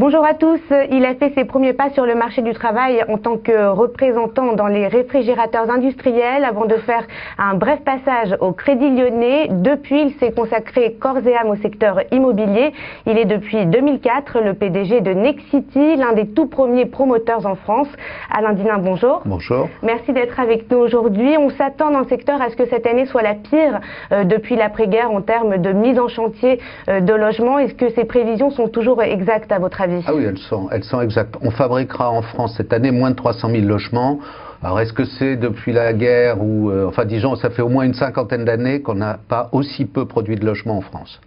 Bonjour à tous. Il a fait ses premiers pas sur le marché du travail en tant que représentant dans les réfrigérateurs industriels avant de faire un bref passage au Crédit Lyonnais. Depuis, il s'est consacré corps et âme au secteur immobilier. Il est depuis 2004 le PDG de Nexity, l'un des tout premiers promoteurs en France. Alain Dinin, bonjour. Bonjour. Merci d'être avec nous aujourd'hui. On s'attend dans le secteur à ce que cette année soit la pire depuis l'après-guerre en termes de mise en chantier de logements. Est-ce que ces prévisions sont toujours exactes à votre avis? Ah oui, elles sont exactes. On fabriquera en France cette année moins de 300 000 logements. Alors est-ce que c'est depuis la guerre ou... enfin disons, ça fait au moins une cinquantaine d'années qu'on n'a pas aussi peu produit de logements en France.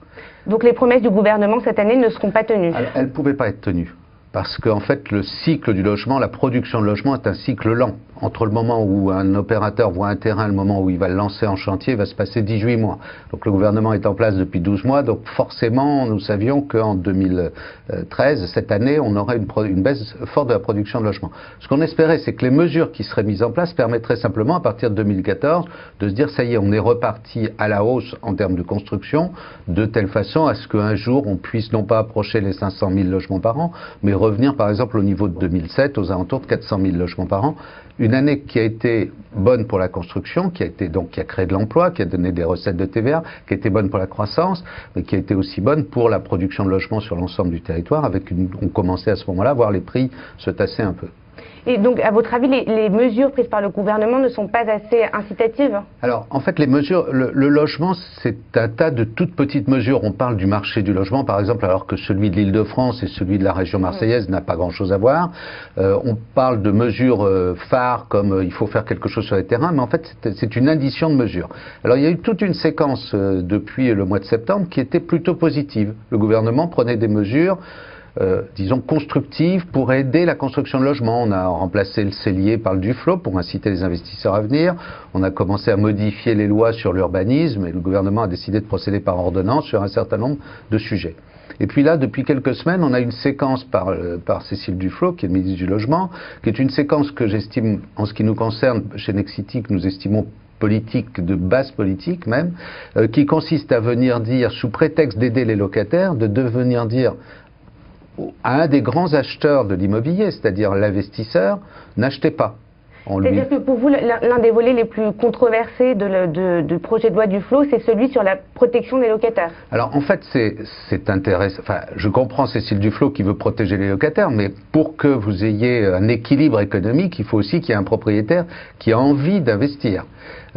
Donc les promesses du gouvernement cette année ne seront pas tenues? Elles ne pouvaient pas être tenues. Parce qu'en fait, le cycle du logement, la production de logement est un cycle lent. Entre le moment où un opérateur voit un terrain et le moment où il va le lancer en chantier, il va se passer 18 mois. Donc le gouvernement est en place depuis 12 mois, donc forcément, nous savions qu'en 2013, cette année, on aurait une baisse forte de la production de logement. Ce qu'on espérait, c'est que les mesures qui seraient mises en place permettraient simplement, à partir de 2014, de se dire, ça y est, on est reparti à la hausse en termes de construction, de telle façon à ce qu'un jour, on puisse non pas approcher les 500 000 logements par an, mais revenir par exemple au niveau de 2007, aux alentours de 400 000 logements par an. Une année qui a été bonne pour la construction, qui a créé de l'emploi, qui a donné des recettes de TVA, qui a été bonne pour la croissance, mais qui a été aussi bonne pour la production de logements sur l'ensemble du territoire. On commençait à ce moment-là à voir les prix se tasser un peu. Et donc, à votre avis, les mesures prises par le gouvernement ne sont pas assez incitatives? Alors, en fait, les mesures, le logement, c'est un tas de toutes petites mesures. On parle du marché du logement, par exemple, alors que celui de l'Île-de-France et celui de la région marseillaise n'a pas grand-chose à voir. On parle de mesures phares, comme il faut faire quelque chose sur les terrains, mais en fait, c'est une addition de mesures. Alors, il y a eu toute une séquence depuis le mois de septembre qui était plutôt positive. Le gouvernement prenait des mesures disons constructives pour aider la construction de logements. On a remplacé le cellier par le Duflot pour inciter les investisseurs à venir. On a commencé à modifier les lois sur l'urbanisme et le gouvernement a décidé de procéder par ordonnance sur un certain nombre de sujets. Et puis là, depuis quelques semaines, on a une séquence par Cécile Duflot, qui est le ministre du Logement, qui est une séquence que j'estime, en ce qui nous concerne, chez Nexity, que nous estimons politique, de base politique même, qui consiste à venir dire, sous prétexte d'aider les locataires, de venir dire à un des grands acheteurs de l'immobilier, c'est-à-dire l'investisseur, n'achetez pas. C'est-à-dire que pour vous, l'un des volets les plus controversés du projet de loi Duflot, c'est celui sur la protection des locataires. Alors en fait, c'est intéressant. Enfin, je comprends Cécile Duflot qui veut protéger les locataires, mais pour que vous ayez un équilibre économique, il faut aussi qu'il y ait un propriétaire qui a envie d'investir.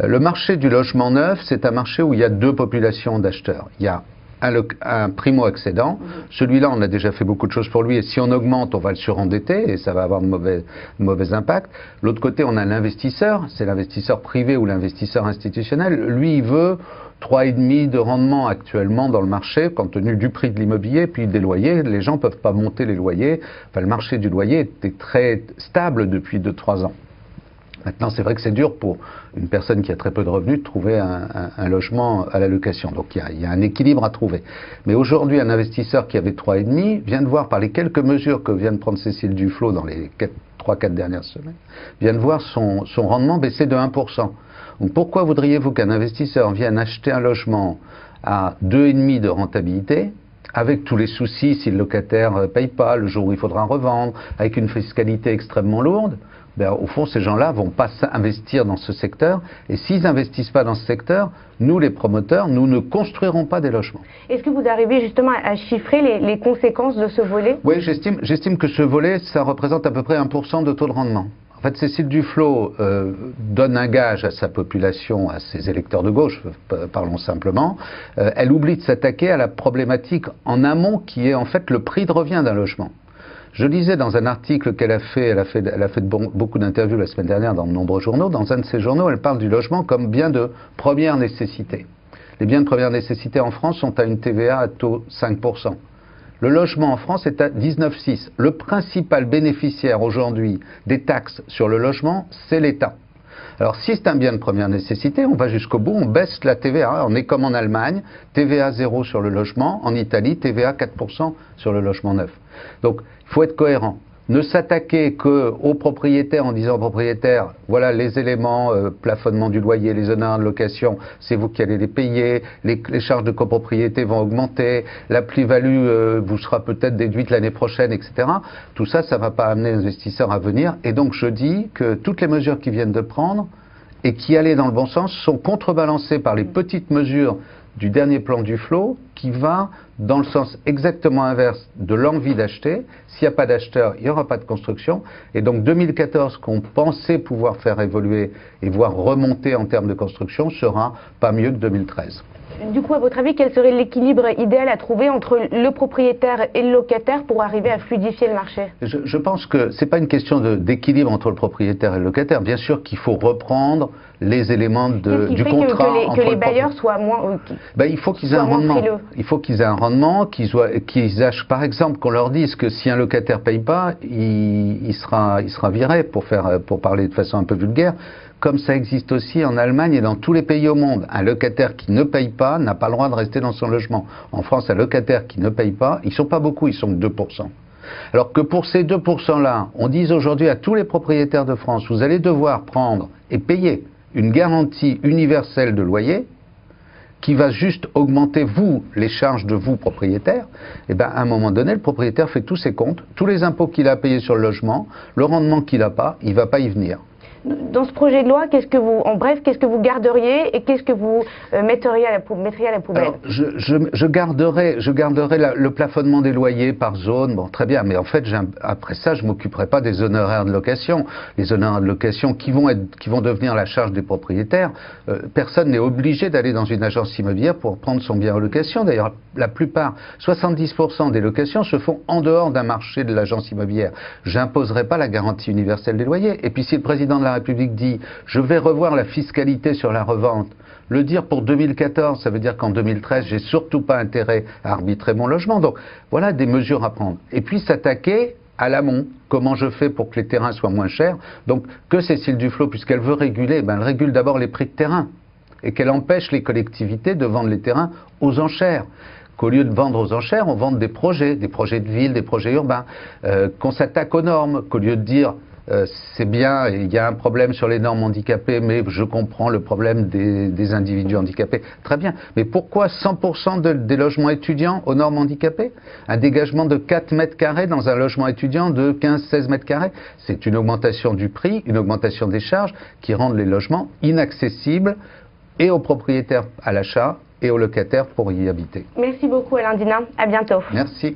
Le marché du logement neuf, c'est un marché où il y a deux populations d'acheteurs. Il y a un primo-accédant, celui-là on a déjà fait beaucoup de choses pour lui et si on augmente on va le surendetter et ça va avoir de mauvais impact. L'autre côté on a l'investisseur, c'est l'investisseur privé ou l'investisseur institutionnel, lui il veut 3,5 de rendement actuellement dans le marché compte tenu du prix de l'immobilier puis des loyers, les gens ne peuvent pas monter les loyers, enfin le marché du loyer était très stable depuis 2-3 ans. Maintenant, c'est vrai que c'est dur pour une personne qui a très peu de revenus de trouver un logement à la location. Donc, il y a un équilibre à trouver. Mais aujourd'hui, un investisseur qui avait 3,5 vient de voir, par les quelques mesures que vient de prendre Cécile Duflot dans les 3-4 dernières semaines, vient de voir son rendement baisser de 1%. Donc, pourquoi voudriez-vous qu'un investisseur vienne acheter un logement à 2,5 de rentabilité avec tous les soucis si le locataire ne paye pas, le jour où il faudra revendre, avec une fiscalité extrêmement lourde? Ben, au fond, ces gens-là ne vont pas investir dans ce secteur. Et s'ils n'investissent pas dans ce secteur, nous, les promoteurs, nous ne construirons pas des logements. Est-ce que vous arrivez justement à chiffrer les conséquences de ce volet? Oui, j'estime que ce volet, ça représente à peu près 1% de taux de rendement. En fait, Cécile Duflot donne un gage à sa population, à ses électeurs de gauche, parlons simplement. Elle oublie de s'attaquer à la problématique en amont qui est en fait le prix de revient d'un logement. Je lisais dans un article qu'elle a fait, beaucoup d'interviews la semaine dernière dans de nombreux journaux. Dans un de ces journaux, elle parle du logement comme bien de première nécessité. Les biens de première nécessité en France sont à une TVA à taux 5%. Le logement en France est à 19,6%. Le principal bénéficiaire aujourd'hui des taxes sur le logement, c'est l'État. Alors si c'est un bien de première nécessité, on va jusqu'au bout, on baisse la TVA. On est comme en Allemagne, TVA 0 sur le logement. En Italie, TVA 4% sur le logement neuf. Donc il faut être cohérent. ne s'attaquer qu'aux propriétaires en disant aux propriétaires, voilà les éléments, plafonnement du loyer, les honoraires de location, c'est vous qui allez les payer, les charges de copropriété vont augmenter, la plus-value vous sera peut-être déduite l'année prochaine, etc. Tout ça, ça ne va pas amener les investisseurs à venir. Et donc je dis que toutes les mesures qui viennent de prendre et qui allaient dans le bon sens sont contrebalancées par les petites mesures du dernier plan Duflot qui va dans le sens exactement inverse de l'envie d'acheter. S'il n'y a pas d'acheteurs, il n'y aura pas de construction. Et donc 2014, qu'on pensait pouvoir faire évoluer et voir remonter en termes de construction, sera pas mieux que 2013. Du coup, à votre avis, quel serait l'équilibre idéal à trouver entre le propriétaire et le locataire pour arriver à fluidifier le marché? Je pense que ce n'est pas une question d'équilibre entre le propriétaire et le locataire. Bien sûr qu'il faut reprendre les éléments du contrat. Que les bailleurs soient moins... il faut qu'ils aient un rendement. Il faut qu'ils aient un rendement, qu'ils sachent, par exemple, qu'on leur dise que si un locataire ne paye pas, il sera viré, pour parler de façon un peu vulgaire. Comme ça existe aussi en Allemagne et dans tous les pays au monde. Un locataire qui ne paye pas n'a pas le droit de rester dans son logement. En France, un locataire qui ne paye pas, ils ne sont pas beaucoup, ils sont 2%. Alors que pour ces 2%-là, on dise aujourd'hui à tous les propriétaires de France, vous allez devoir prendre et payer une garantie universelle de loyer qui va juste augmenter, vous, les charges de vous, propriétaires, et bien à un moment donné, le propriétaire fait tous ses comptes, tous les impôts qu'il a payés sur le logement, le rendement qu'il n'a pas, il ne va pas y venir. Dans ce projet de loi, qu'est-ce que vous garderiez et qu'est-ce que vous mettriez à la poubelle? Alors, je garderai le plafonnement des loyers par zone, bon très bien, mais en fait après ça je ne m'occuperai pas des honoraires de location. Les honoraires de location qui vont devenir la charge des propriétaires, personne n'est obligé d'aller dans une agence immobilière pour prendre son bien en location. D'ailleurs la plupart, 70% des locations se font en dehors d'un marché de l'agence immobilière. J'imposerai pas la garantie universelle des loyers. Et puis si le président de la République dit « je vais revoir la fiscalité sur la revente », le dire pour 2014, ça veut dire qu'en 2013, j'ai surtout pas intérêt à arbitrer mon logement. Donc voilà des mesures à prendre. Et puis s'attaquer à l'amont. Comment je fais pour que les terrains soient moins chers? Donc que Cécile Duflot, puisqu'elle veut réguler, elle régule d'abord les prix de terrain et qu'elle empêche les collectivités de vendre les terrains aux enchères. Qu'au lieu de vendre aux enchères, on vende des projets de ville, des projets urbains, qu'on s'attaque aux normes, qu'au lieu de dire c'est bien, il y a un problème sur les normes handicapées, mais je comprends le problème des individus handicapés. Très bien. Mais pourquoi 100% des logements étudiants aux normes handicapées? Un dégagement de 4 mètres carrés dans un logement étudiant de 15-16 mètres carrés? C'est une augmentation du prix, une augmentation des charges qui rendent les logements inaccessibles et aux propriétaires à l'achat et aux locataires pour y habiter. Merci beaucoup Alain Dinin. À bientôt. Merci.